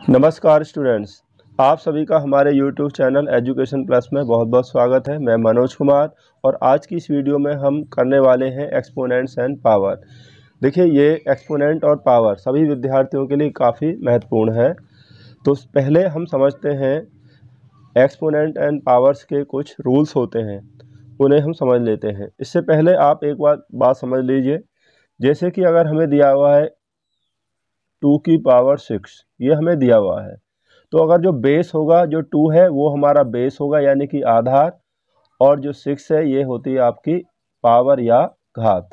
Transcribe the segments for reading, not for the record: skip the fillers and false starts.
नमस्कार स्टूडेंट्स, आप सभी का हमारे YouTube चैनल एजुकेशन प्लस में बहुत बहुत स्वागत है। मैं मनोज कुमार और आज की इस वीडियो में हम करने वाले हैं एक्सपोनेंट्स एंड पावर। देखिए, ये एक्सपोनेंट और पावर सभी विद्यार्थियों के लिए काफ़ी महत्वपूर्ण है। तो पहले हम समझते हैं एक्सपोनेंट एंड पावर्स के कुछ रूल्स होते हैं, उन्हें हम समझ लेते हैं। इससे पहले आप एक बात समझ लीजिए, जैसे कि अगर हमें दिया हुआ है 2 की पावर 6, ये हमें दिया हुआ है। तो अगर जो बेस होगा, जो 2 है वो हमारा बेस होगा यानी कि आधार, और जो 6 है ये होती है आपकी पावर या घात।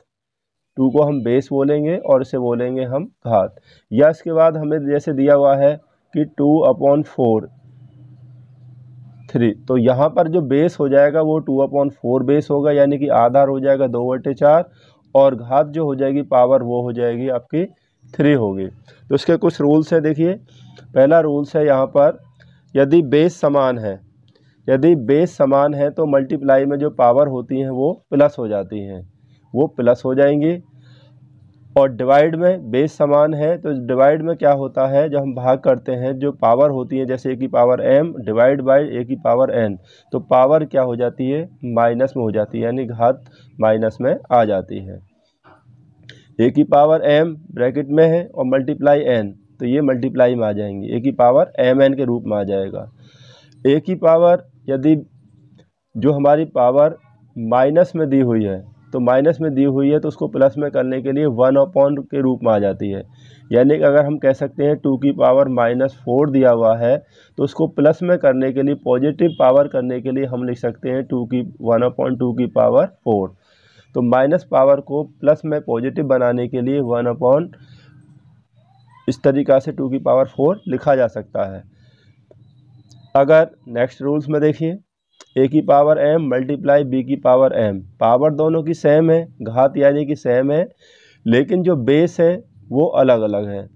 2 को हम बेस बोलेंगे और इसे बोलेंगे हम घात। या इसके बाद हमें जैसे दिया हुआ है कि 2/4 3, तो यहाँ पर जो बेस हो जाएगा वो 2/4 बेस होगा यानी कि आधार हो जाएगा 2/4 और घात जो हो जाएगी पावर वो हो जाएगी आपकी 3 होगी। तो इसके कुछ रूल्स हैं। देखिए, पहला रूल्स है यहाँ पर, यदि बेस समान है तो मल्टीप्लाई में जो पावर होती हैं वो प्लस हो जाती हैं, वो प्लस हो जाएंगी। और डिवाइड में बेस समान है तो डिवाइड में क्या होता है, जब हम भाग करते हैं जो पावर होती है, जैसे a की power m divide by a की पावर n, तो पावर क्या हो जाती है, माइनस में हो जाती है यानी घात माइनस में आ जाती है। a की पावर m ब्रैकेट में है और मल्टीप्लाई n, तो ये मल्टीप्लाई में आ जाएंगे, a की पावर mn के रूप में आ जाएगा। a की पावर यदि जो हमारी पावर माइनस में दी हुई है, तो माइनस में दी हुई है तो उसको प्लस में करने के लिए 1/, के रूप में आ जाती है। यानी कि अगर हम कह सकते हैं 2 की पावर -4 दिया हुआ है तो उसको प्लस में करने के लिए, पॉजिटिव पावर करने के लिए हम लिख सकते हैं 1/2 की पावर 4। तो माइनस पावर को प्लस में पॉजिटिव बनाने के लिए 1/, इस तरीक़ा से 2 की पावर 4 लिखा जा सकता है। अगर नेक्स्ट रूल्स में देखिए, a की पावर m मल्टीप्लाई b की पावर m, पावर दोनों की सेम है, घात यानी कि सेम है, लेकिन जो बेस है वो अलग अलग है।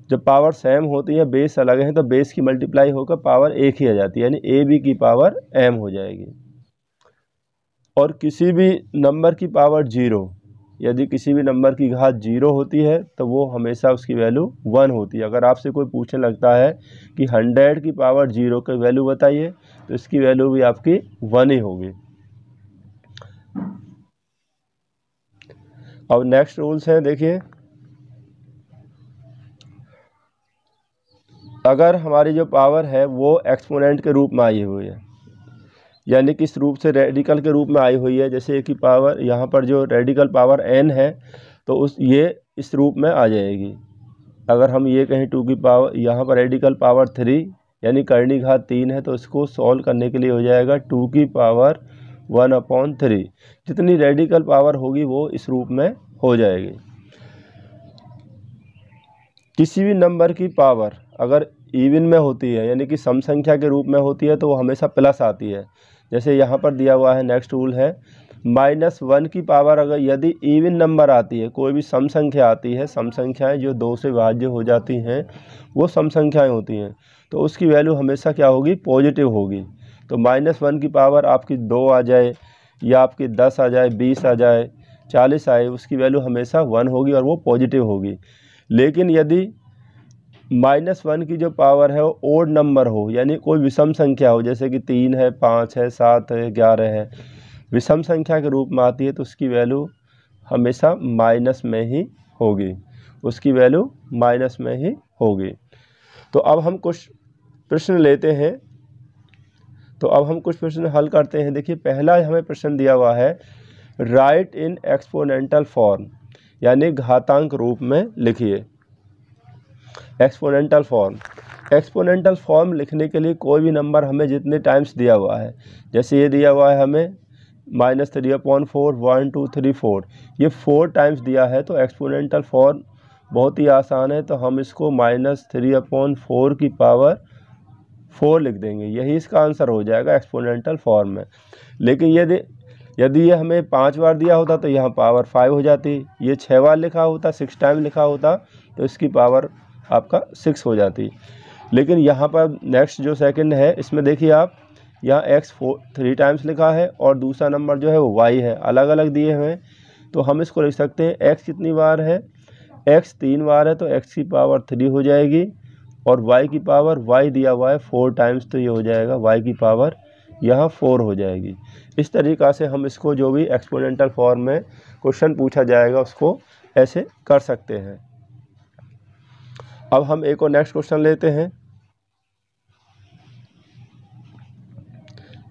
जब पावर सेम होती है, बेस अलग है, तो बेस की मल्टीप्लाई होकर पावर एक ही आ जाती है यानी ab की पावर m हो जाएगी। और किसी भी नंबर की पावर 0, यदि किसी भी नंबर की घात 0 होती है तो वो हमेशा उसकी वैल्यू 1 होती है। अगर आपसे कोई पूछने लगता है कि 100 की पावर 0 की वैल्यू बताइए, तो इसकी वैल्यू भी आपकी 1 ही होगी। अब नेक्स्ट रूल्स हैं, देखिए, अगर हमारी जो पावर है वो एक्सपोनेंट के रूप में आई हुई है, यानी किस रूप से, रेडिकल के रूप में आई हुई है, जैसे कि पावर यहाँ पर जो रेडिकल पावर n है तो ये इस रूप में आ जाएगी। अगर हम ये कहें 2 की पावर, यहाँ पर रेडिकल पावर 3 यानी करनी घात 3 है, तो इसको सॉल्व करने के लिए हो जाएगा 2 की पावर 1/3। जितनी रेडिकल पावर होगी वो इस रूप में हो जाएगी। किसी भी नंबर की पावर अगर इवन में होती है यानी कि सम संख्या के रूप में होती है तो वो हमेशा प्लस आती है। जैसे यहाँ पर दिया हुआ है, नेक्स्ट रूल है, -1 की पावर अगर यदि इवन नंबर आती है, कोई भी सम संख्या आती है, सम संख्याएं जो 2 से विभाज्य हो जाती हैं वो सम संख्याएं होती हैं, तो उसकी वैल्यू हमेशा क्या होगी, पॉजिटिव होगी। तो -1 की पावर आपकी 2 आ जाए या आपकी 10 आ जाए, 20 आ जाए, 40 आए, उसकी वैल्यू हमेशा 1 होगी और वो पॉजिटिव होगी। लेकिन यदि -1 की जो पावर है वो ओड नंबर हो, यानी कोई विषम संख्या हो, जैसे कि 3 है, 5 है, 7 है, 11 है, विषम संख्या के रूप में आती है, तो उसकी वैल्यू हमेशा माइनस में ही होगी, उसकी वैल्यू माइनस में ही होगी। तो अब हम कुछ प्रश्न लेते हैं, तो अब हम कुछ प्रश्न हल करते हैं। देखिए, पहला हमें प्रश्न दिया हुआ है, राइट इन एक्सपोनेंटल फॉर्म, यानी घातांक रूप में लिखिए। एक्सपोनेंटल फॉर्म लिखने के लिए कोई भी नंबर हमें जितने टाइम्स दिया हुआ है, जैसे ये दिया हुआ है हमें -3/4, 1 2 3 4, ये 4 टाइम्स दिया है, तो एक्सपोनेंटल फॉर्म बहुत ही आसान है, तो हम इसको -3/4 की पावर 4 लिख देंगे, यही इसका आंसर हो जाएगा एक्सपोनेंटल फॉर्म में। लेकिन यदि ये हमें 5 बार दिया होता तो यहाँ पावर 5 हो जाती, ये 6 बार लिखा होता, 6 टाइम लिखा होता, तो इसकी पावर आपका 6 हो जाती। लेकिन यहाँ पर नेक्स्ट जो सेकंड है, इसमें देखिए आप, यहाँ x 3 टाइम्स लिखा है और दूसरा नंबर जो है वो y है, अलग अलग दिए हुए हैं, तो हम इसको लिख सकते हैं x कितनी बार है, x 3 बार है तो x की पावर 3 हो जाएगी और y की पावर y दिया हुआ है 4 टाइम्स, तो ये हो जाएगा y की पावर यहाँ 4 हो जाएगी। इस तरीक़ा से हम इसको जो भी एक्सपोनेंशियल फॉर्म में क्वेश्चन पूछा जाएगा उसको ऐसे कर सकते हैं। अब हम एक और नेक्स्ट क्वेश्चन लेते हैं।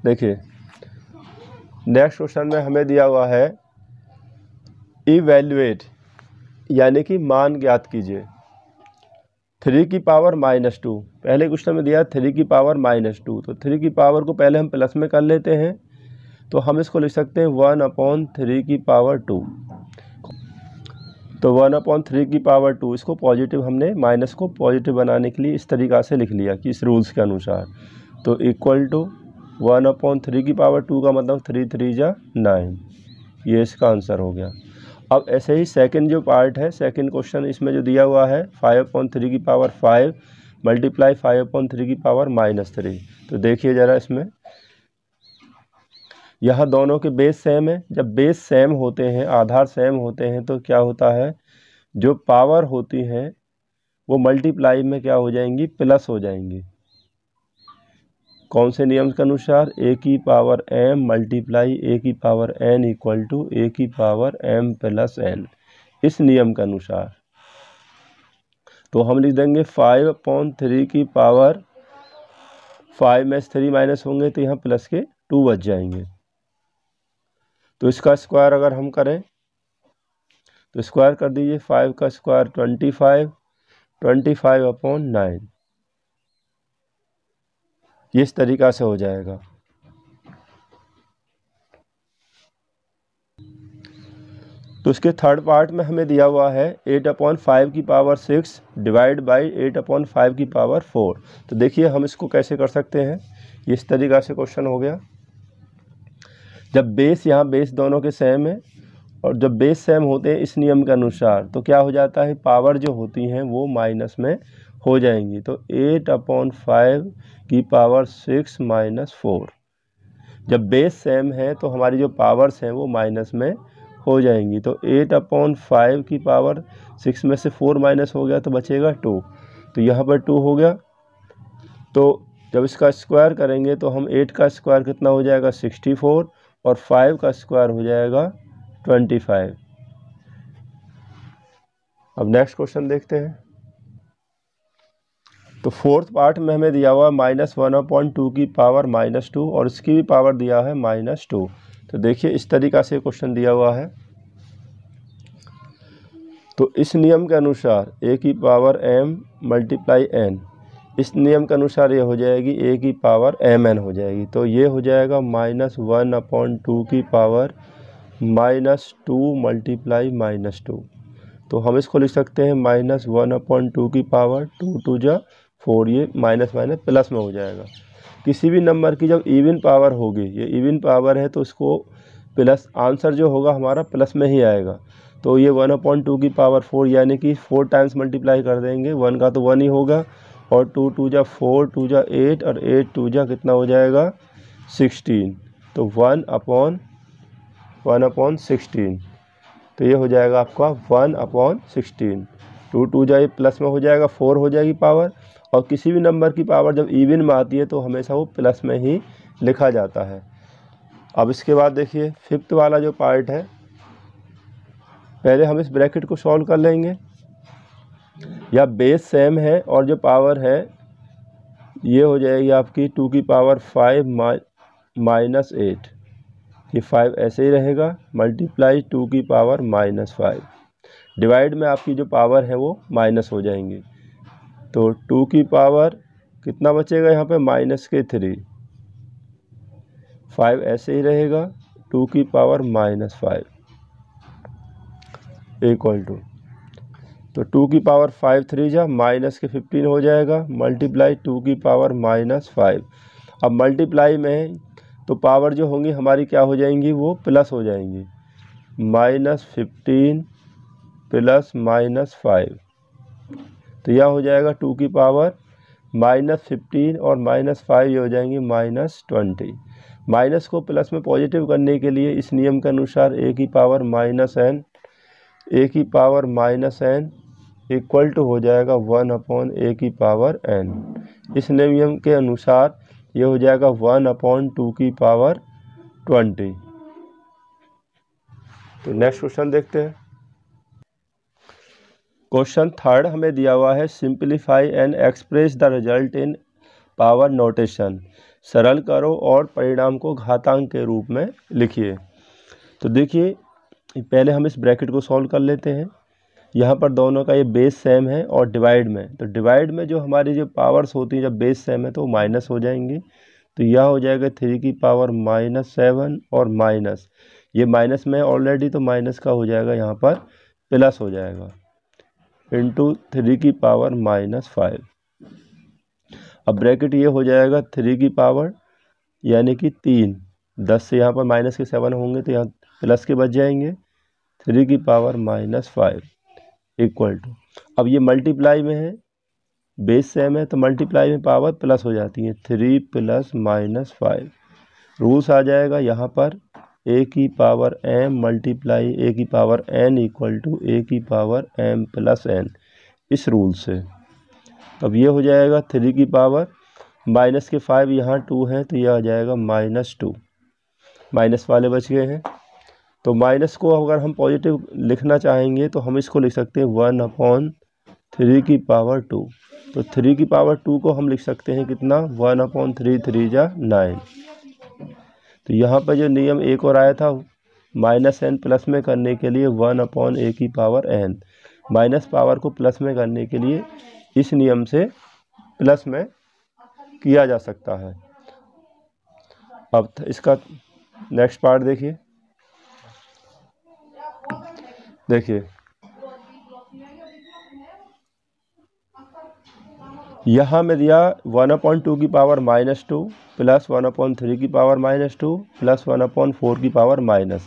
देखिए नेक्स्ट क्वेश्चन में हमें दिया हुआ है इवैल्यूएट, यानी कि मान ज्ञात कीजिए 3 की पावर -2। पहले क्वेश्चन में दिया 3 की पावर -2, तो 3 की पावर को पहले हम प्लस में कर लेते हैं, तो हम इसको लिख सकते हैं 1/3 की पावर 2। तो 1/3 की पावर 2, इसको पॉजिटिव हमने माइनस को पॉजिटिव बनाने के लिए इस तरीक़ा से लिख लिया कि इस रूल्स के अनुसार। तो इक्वल टू 1/3 की पावर 2 का मतलब 3 3 जा 9, ये इसका आंसर हो गया। अब ऐसे ही सेकंड जो पार्ट है, सेकंड क्वेश्चन इसमें जो दिया हुआ है 5/3 की पावर 5 मल्टीप्लाई 5/3 की पावर -3। तो देखिए ज़रा इसमें, यहाँ दोनों के बेस सेम है। जब बेस सेम होते हैं, आधार सेम होते हैं, तो क्या होता है, जो पावर होती हैं वो मल्टीप्लाई में क्या हो जाएंगी, प्लस हो जाएंगी। कौन से नियम के अनुसार, a की पावर m मल्टीप्लाई a की power n equal to a की पावर m प्लस n, इस नियम के अनुसार। तो हम लिख देंगे 5/3 की पावर 5 में 3 माइनस होंगे तो यहाँ प्लस के 2 बच जाएंगे। तो इसका स्क्वायर अगर हम करें तो स्क्वायर कर दीजिए, 5 का स्क्वायर 25, 25/9, ये इस तरीक़ा से हो जाएगा। तो इसके थर्ड पार्ट में हमें दिया हुआ है 8/5 की पावर 6 डिवाइड बाई 8/5 की पावर 4। तो देखिए हम इसको कैसे कर सकते हैं, ये इस तरीक़ा से क्वेश्चन हो गया। जब बेस, यहाँ बेस दोनों के सेम है, और जब बेस सेम होते हैं इस नियम के अनुसार, तो क्या हो जाता है, पावर जो होती हैं वो माइनस में हो जाएंगी। तो 8/5 की पावर 6 -4, जब बेस सेम है तो हमारी जो पावर्स हैं वो माइनस में हो जाएंगी। तो 8/5 की पावर 6 में से 4 माइनस हो गया तो बचेगा 2, तो यहाँ पर 2 हो गया। तो जब इसका स्क्वायर करेंगे तो हम 8 का स्क्वायर कितना हो जाएगा, 64, और 5 का स्क्वायर हो जाएगा 25। अब नेक्स्ट क्वेश्चन देखते हैं। तो फोर्थ पार्ट में हमें दिया हुआ -1/2 की पावर -2, और इसकी भी पावर दिया है -2। तो देखिए इस तरीक़ा से क्वेश्चन दिया हुआ है। तो इस नियम के अनुसार a की पावर m मल्टीप्लाई n, इस नियम के अनुसार ये हो जाएगी a की पावर mn हो जाएगी। तो ये हो जाएगा -1/2 की पावर -2 मल्टीप्लाई -2। तो हम इसको लिख सकते हैं -1/2 की पावर 2 2 जा 4, ये माइनस माइनस प्लस में हो जाएगा। किसी भी नंबर की जब इवन पावर होगी, ये इवन पावर है तो इसको प्लस, आंसर जो होगा हमारा प्लस में ही आएगा। तो ये 1/2 की पावर 4, यानी कि 4 टाइम्स मल्टीप्लाई कर देंगे, 1 का तो 1 ही होगा, और 2 2 जा 4, 2 जा 8, और 8 2 जा कितना हो जाएगा 16। तो 1/16, तो ये हो जाएगा आपका 1/16। 2 2 जा ये प्लस में हो जाएगा, 4 हो जाएगी पावर। और किसी भी नंबर की पावर जब इवन में आती है तो हमेशा वो प्लस में ही लिखा जाता है। अब इसके बाद देखिए फिफ्थ वाला जो पार्ट है, पहले हम इस ब्रैकेट को सॉल्व कर लेंगे। या बेस सेम है और जो पावर है ये हो जाएगी आपकी 2 की पावर 5 -8, ये 5 ऐसे ही रहेगा, मल्टीप्लाई 2 की पावर -5, डिवाइड में आपकी जो पावर है वो माइनस हो जाएंगी। तो 2 की पावर कितना बचेगा यहाँ पे -3, 5 ऐसे ही रहेगा, 2 की पावर -5 इक्वल टू, तो 2 की पावर 5 3 जा माइनस के 15 हो जाएगा, मल्टीप्लाई 2 की पावर -5। अब मल्टीप्लाई में तो पावर जो होंगी हमारी क्या हो जाएंगी, वो प्लस हो जाएंगी, -15 प्लस -5, तो यह हो जाएगा 2 की पावर -15 और -5 ये हो जाएंगी -20। माइनस को प्लस में पॉजिटिव करने के लिए इस नियम के अनुसार a की पावर -n, a की पावर -n इक्वल टू हो जाएगा 1/a की पावर n। इस नियम के अनुसार ये हो जाएगा 1/2 की पावर 20। तो नेक्स्ट क्वेश्चन देखते हैं। क्वेश्चन थर्ड हमें दिया हुआ है, simplify and express the result in power notation. सरल करो और परिणाम को घातांक के रूप में लिखिए। तो देखिए पहले हम इस ब्रैकेट को सॉल्व कर लेते हैं। यहाँ पर दोनों का ये बेस सेम है और डिवाइड में, तो डिवाइड में जो हमारी जो पावर्स होती हैं जब बेस सेम है तो वो माइनस हो जाएंगी। तो यह हो जाएगा 3 की पावर -7 और माइनस, ये माइनस में ऑलरेडी तो माइनस का हो जाएगा यहाँ पर प्लस हो जाएगा इंटू 3 की पावर -5। अब ब्रैकेट ये हो जाएगा 3 की पावर यानी कि 3, 10 से यहाँ पर माइनस के 7 होंगे तो यहाँ प्लस के बच जाएंगे 3 की पावर -5 इक्वल टू, अब ये मल्टीप्लाई में है, बेस सेम है तो मल्टीप्लाई में पावर प्लस हो जाती है, 3 + -5। रूल्स आ जाएगा यहाँ पर a की पावर m मल्टीप्लाई a की power n equal to a की पावर m + n, इस रूल से। अब ये हो जाएगा 3 की पावर माइनस के 5 यहाँ 2 है तो यह आ जाएगा -2, माइनस वाले बच गए हैं। तो माइनस को अगर हम पॉजिटिव लिखना चाहेंगे तो हम इसको लिख सकते हैं 1/3 की पावर 2। तो 3 की पावर 2 को हम लिख सकते हैं कितना, 1/3, 3 × 9। तो यहाँ पर जो नियम एक और आया था -n प्लस में करने के लिए 1/a की पावर n, माइनस पावर को प्लस में करने के लिए इस नियम से प्लस में किया जा सकता है। अब इसका नेक्स्ट पार्ट देखिए। यहाँ में दिया 1/2 की पावर -2 प्लस 1/3 की पावर -2 प्लस 1/4 की पावर -n।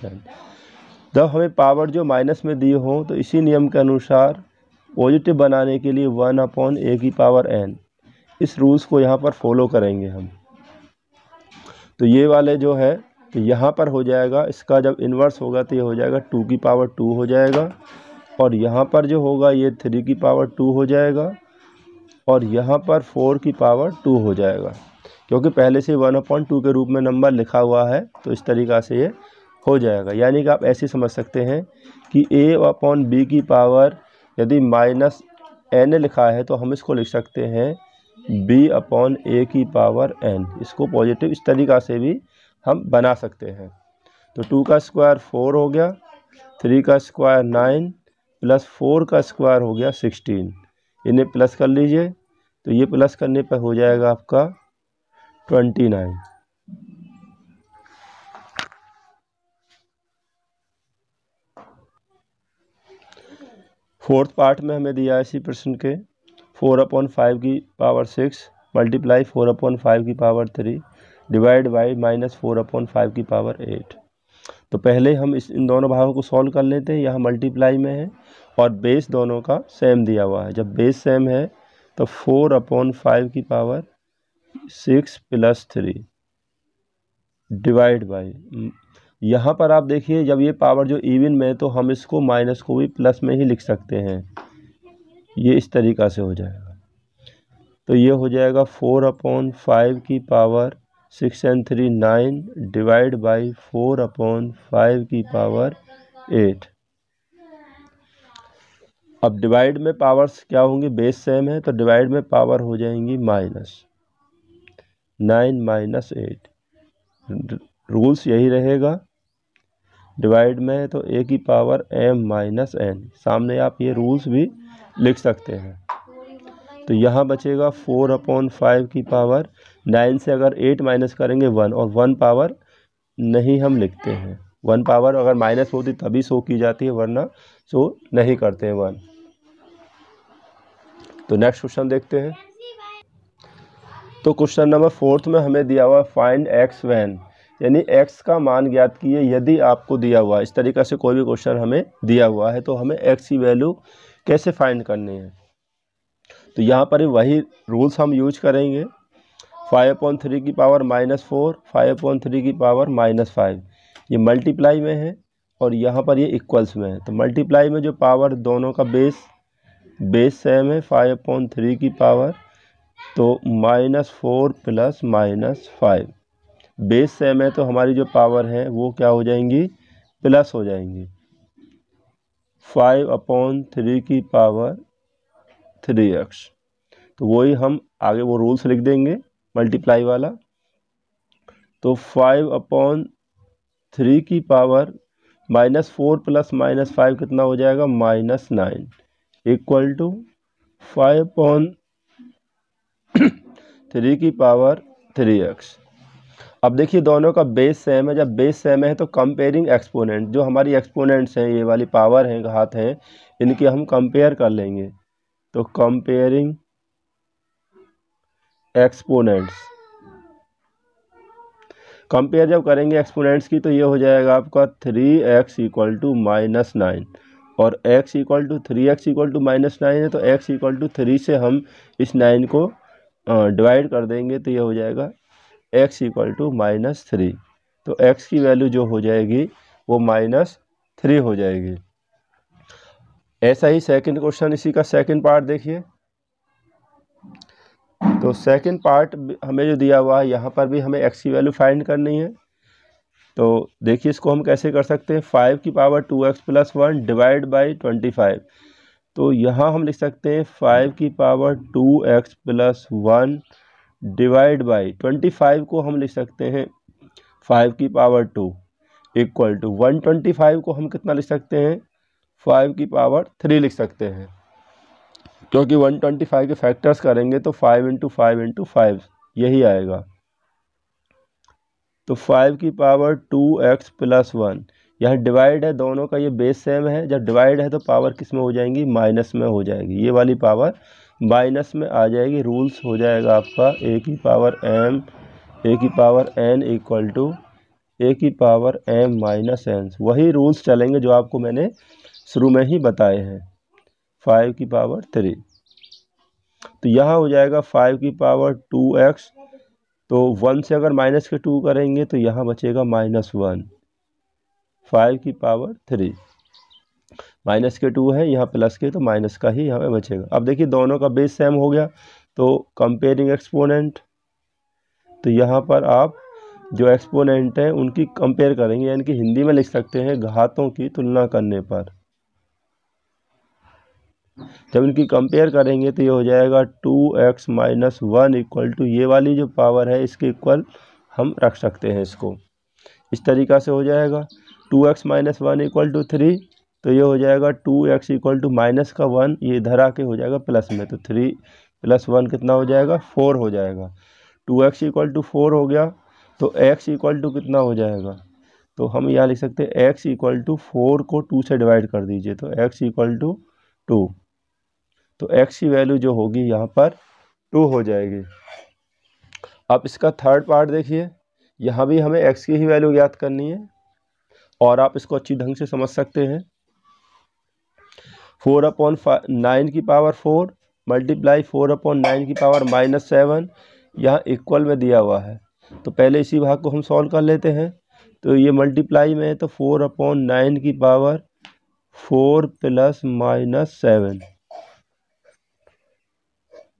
जब हमें पावर जो माइनस में दी हो तो इसी नियम के अनुसार पॉजिटिव बनाने के लिए 1/a की पावर n, इस रूल्स को यहाँ पर फॉलो करेंगे हम। तो ये वाले जो है तो यहाँ पर हो जाएगा, इसका जब इन्वर्स होगा तो ये हो जाएगा 2 की पावर 2 हो जाएगा, और यहाँ पर जो होगा ये 3 की पावर 2 हो जाएगा, और यहाँ पर 4 की पावर 2 हो जाएगा, क्योंकि पहले से 1/2 के रूप में नंबर लिखा हुआ है तो इस तरीक़ा से ये हो जाएगा। यानी कि आप ऐसे समझ सकते हैं कि a/b की पावर यदि -n लिखा है तो हम इसको लिख सकते हैं b/a की पावर n। इसको पॉजिटिव इस तरीक़ा से भी हम बना सकते हैं। तो 2 का स्क्वायर 4 हो गया, 3 का स्क्वायर 9 प्लस 4 का स्क्वायर हो गया 16। इन्हें प्लस कर लीजिए तो ये प्लस करने पर हो जाएगा आपका 29। फोर्थ पार्ट में हमें दिया है इसी प्रश्न के 4/5 की पावर 6 मल्टीप्लाई 4/5 की पावर 3 डिवाइड बाई -4/5 की पावर 8। तो पहले हम इन दोनों भागों को सॉल्व कर लेते हैं। यहाँ मल्टीप्लाई में है और बेस दोनों का सेम दिया हुआ है। जब बेस सेम है तो 4/5 की पावर 6 + 3 डिवाइड बाई, यहाँ पर आप देखिए जब ये पावर जो इवन में तो हम इसको माइनस को भी प्लस में ही लिख सकते हैं, ये इस तरीक़ा से हो जाएगा। तो ये हो जाएगा 4/5 की पावर 6 और 3 9 डिवाइड बाई 4/5 की पावर 8। अब डिवाइड में पावर्स क्या होंगी, बेस सेम है तो डिवाइड में पावर हो जाएंगी -9 -8। रूल्स यही रहेगा, डिवाइड में तो a की पावर m - n, सामने आप ये रूल्स भी लिख सकते हैं। तो यहाँ बचेगा 4/5 की पावर 9 से अगर 8 माइनस करेंगे 1, और 1 पावर नहीं हम लिखते हैं। 1 पावर अगर माइनस होती तभी शो की जाती है, वरना शो नहीं करते हैं 1। तो नेक्स्ट क्वेश्चन देखते हैं। तो क्वेश्चन नंबर 4 में हमें दिया हुआ फाइंड x व्हेन, यानी x का मान ज्ञात कीजिए यदि आपको दिया हुआ। इस तरीक़ा से कोई भी क्वेश्चन हमें दिया हुआ है तो हमें x की वैल्यू कैसे फाइंड करनी है। तो यहाँ पर वही रूल्स हम यूज करेंगे। 5/3 की पावर -4, 5/3 की पावर -5, ये मल्टीप्लाई में है और यहाँ पर ये इक्वल्स में है। तो मल्टीप्लाई में जो पावर दोनों का बेस बेस सेम है 5/3 की पावर, तो -4 प्लस -5। बेस सेम है तो हमारी जो पावर है वो क्या हो जाएंगी, प्लस हो जाएंगी। 5/3 की पावर 3x, तो वही हम आगे वो रूल्स लिख देंगे मल्टीप्लाई वाला। तो 5/3 की पावर -4 प्लस -5 कितना हो जाएगा, -9 इक्वल टू 5/3 की पावर 3x। अब देखिए दोनों का बेस सेम है, जब बेस सेम है तो कंपेयरिंग एक्सपोनेंट, जो हमारी एक्सपोनेंट्स हैं ये वाली पावर हैं घात हैं, इनकी हम कंपेयर कर लेंगे। तो कंपेयरिंग एक्सपोनेंट्स, कंपेयर जब करेंगे एक्सपोनेंट्स की तो ये हो जाएगा आपका 3x इक्वल टू -9, और x equal to 3x equal to -9 है, तो x इक्वल टू 3 से हम इस 9 को डिवाइड कर देंगे, तो ये हो जाएगा x इक्वल टू -3। तो x की वैल्यू जो हो जाएगी वो -3 हो जाएगी। ऐसा ही सेकंड क्वेश्चन, इसी का सेकंड पार्ट देखिए। तो सेकंड पार्ट हमें जो दिया हुआ है, यहाँ पर भी हमें x की वैल्यू फाइंड करनी है। तो देखिए इसको हम कैसे कर सकते हैं, 5 की power 2x plus 1 divide by 25। तो यहाँ हम लिख सकते हैं 5 की power 2x plus 1 divide by 25 को हम लिख सकते हैं 5 की पावर 2 इक्वल टू 125 को हम कितना लिख सकते हैं, 5 की पावर 3 लिख सकते हैं, क्योंकि 125 के फैक्टर्स करेंगे तो 5 इंटू 5 इंटू 5 यही आएगा। तो 5 की पावर 2x प्लस 1, यहाँ डिवाइड है दोनों का, ये बेस सेम है, जब डिवाइड है तो पावर किस में हो जाएंगी, माइनस में हो जाएगी, ये वाली पावर माइनस में आ जाएगी। रूल्स हो जाएगा आपका a की पावर m a की power n equal to a की पावर m माइनस n। वही रूल्स चलेंगे जो आपको मैंने शुरू में ही बताए हैं। 5 की पावर 3, तो यहाँ हो जाएगा 5 की पावर 2x, तो 1 से अगर माइनस के 2 करेंगे तो यहाँ बचेगा -1। 5 की पावर 3, माइनस के 2 है, यहाँ प्लस के, तो माइनस का ही यहाँ पे बचेगा। अब देखिए दोनों का बेस सेम हो गया, तो कंपेयरिंग एक्सपोनेंट, तो यहाँ पर आप जो एक्सपोनेंट हैं उनकी कंपेयर करेंगे, यानी कि हिंदी में लिख सकते हैं घातों की तुलना करने पर। जब इनकी कंपेयर करेंगे तो ये हो जाएगा 2x माइनस 1 इक्वल टू, ये वाली जो पावर है इसके इक्वल हम रख सकते हैं इसको, इस तरीक़ा से हो जाएगा 2x माइनस 1 इक्वल टू 3, तो ये हो जाएगा 2x इक्वल टू माइनस का 1, ये इधर आके हो जाएगा प्लस में, तो 3 प्लस 1 कितना हो जाएगा, 4 हो जाएगा। 2x इक्वल टू 4 हो गया, तो x इक्वल टू कितना हो जाएगा, तो हम यहाँ लिख सकते हैं x इक्वल टू 4 को 2 से डिवाइड कर दीजिए, तो x इक्वल टू 2, तो x की वैल्यू जो होगी यहाँ पर 2 हो जाएगी। अब इसका थर्ड पार्ट देखिए, यहाँ भी हमें x की ही वैल्यू ज्ञात करनी है, और आप इसको अच्छी ढंग से समझ सकते हैं। 4/9 की पावर 4 मल्टीप्लाई 4/9 की पावर -7, यहाँ इक्वल में दिया हुआ है, तो पहले इसी भाग को हम सॉल्व कर लेते हैं। तो ये मल्टीप्लाई में है, तो 4/9 की पावर 4 प्लस -7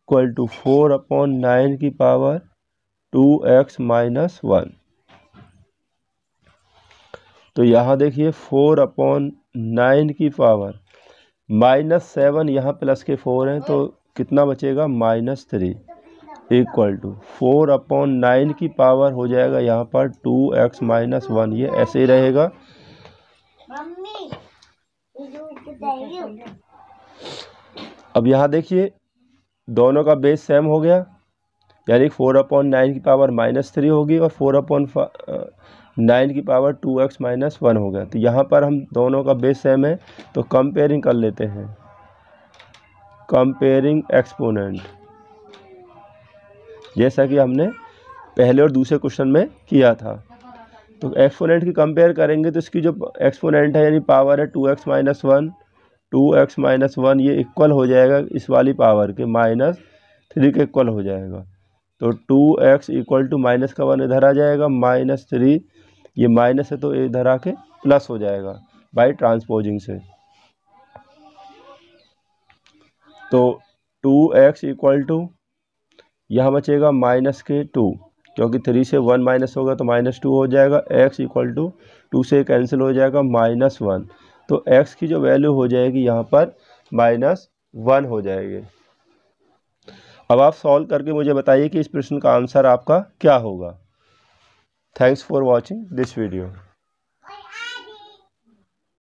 इक्वल टू 4/9 की पावर 2x माइनस 1। तो यहाँ देखिए 4/9 की पावर -7, यहाँ प्लस के 4 हैं, तो कितना बचेगा, -3 इक्वल टू 4/9 की पावर हो जाएगा यहाँ पर 2x माइनस 1, ये ऐसे ही रहेगा। अब यहाँ देखिए दोनों का बेस सेम हो गया, यानी 4/9 की पावर -3 होगी और 4/9 की पावर 2x माइनस 1 हो गया। तो यहाँ पर हम दोनों का बेस सेम है, तो कंपेयरिंग कर लेते हैं, कंपेयरिंग एक्सपोनेंट, जैसा कि हमने पहले और दूसरे क्वेश्चन में किया था। तो एक्सपोनेंट की कंपेयर करेंगे तो इसकी जो एक्सपोनेंट है यानी पावर है 2x माइनस 1, 2x माइनस 1 ये इक्वल हो जाएगा इस वाली पावर के -3 के इक्वल हो जाएगा। तो 2x इक्वल टू माइनस का 1 इधर आ जाएगा, -3, ये माइनस है तो इधर आके प्लस हो जाएगा बाई ट्रांसपोजिंग से। तो 2x इक्वल टू यहाँ बचेगा -2, क्योंकि 3 से 1 माइनस होगा तो -2 हो जाएगा। x इक्वल टू 2 से कैंसिल हो जाएगा -1, तो x की जो वैल्यू हो जाएगी यहाँ पर -1 हो जाएगी। अब आप सॉल्व करके मुझे बताइए कि इस प्रश्न का आंसर आपका क्या होगा। Thanks for watching this video.